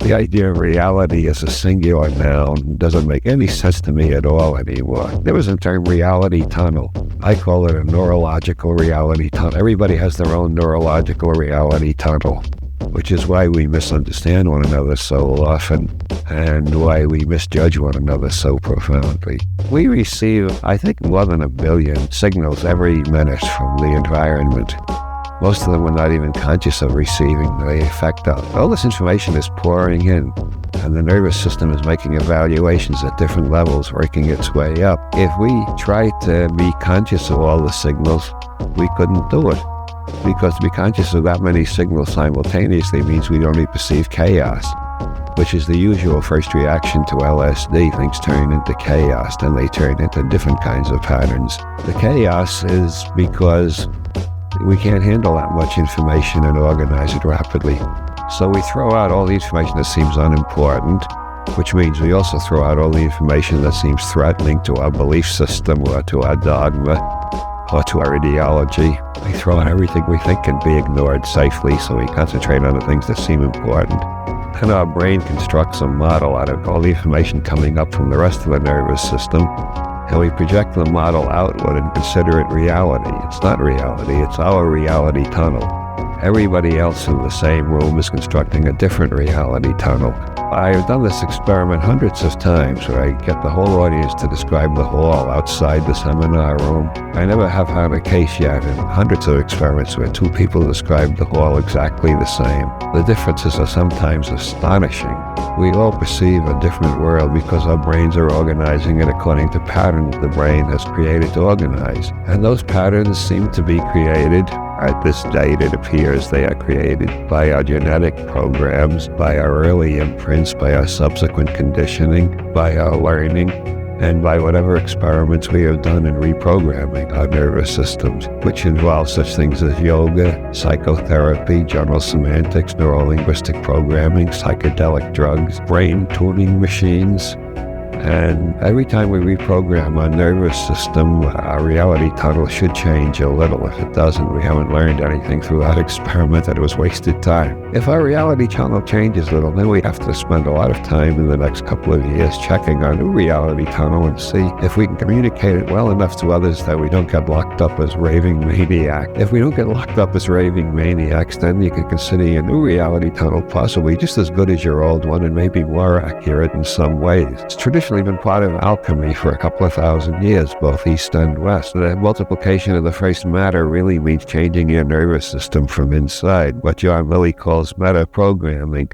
The idea of reality as a singular noun doesn't make any sense to me at all anymore. There was a term reality tunnel. I call it a neurological reality tunnel. Everybody has their own neurological reality tunnel, which is why we misunderstand one another so often and why we misjudge one another so profoundly. We receive, I think, more than 1 billion signals every minute from the environment. Most of them we're not even conscious of receiving. They affect us. All this information is pouring in, and the nervous system is making evaluations at different levels, working its way up. If we try to be conscious of all the signals, we couldn't do it. Because to be conscious of that many signals simultaneously means we only perceive chaos, which is the usual first reaction to LSD. Things turn into chaos, then they turn into different kinds of patterns. The chaos is because we can't handle that much information and organize it rapidly. So we throw out all the information that seems unimportant, which means we also throw out all the information that seems threatening to our belief system or to our dogma or to our ideology. We throw out everything we think can be ignored safely, so we concentrate on the things that seem important. And our brain constructs a model out of all the information coming up from the rest of the nervous system, and we project the model outward and consider it reality. It's not reality, it's our reality tunnel. Everybody else in the same room is constructing a different reality tunnel. I've done this experiment hundreds of times where I get the whole audience to describe the hall outside the seminar room. I never have had a case yet in hundreds of experiments where 2 people describe the hall exactly the same. The differences are sometimes astonishing. We all perceive a different world because our brains are organizing it according to patterns the brain has created to organize. And those patterns seem to be created. At this date, it appears they are created by our genetic programs, by our early imprints, by our subsequent conditioning, by our learning, and by whatever experiments we have done in reprogramming our nervous systems, which involve such things as yoga, psychotherapy, general semantics, neurolinguistic programming, psychedelic drugs, brain tuning machines. And every time we reprogram our nervous system, our reality tunnel should change a little. If it doesn't, we haven't learned anything through that experiment, and it was wasted time. If our reality tunnel changes a little, then we have to spend a lot of time in the next couple of years checking our new reality tunnel and see if we can communicate it well enough to others that we don't get locked up as raving maniacs. If we don't get locked up as raving maniacs, then you can consider your new reality tunnel possibly just as good as your old one and maybe more accurate in some ways. It's traditionally been part of alchemy for a couple of thousand years, both East and West. The multiplication of the first matter really means changing your nervous system from inside, what John Lilly calls meta-programming.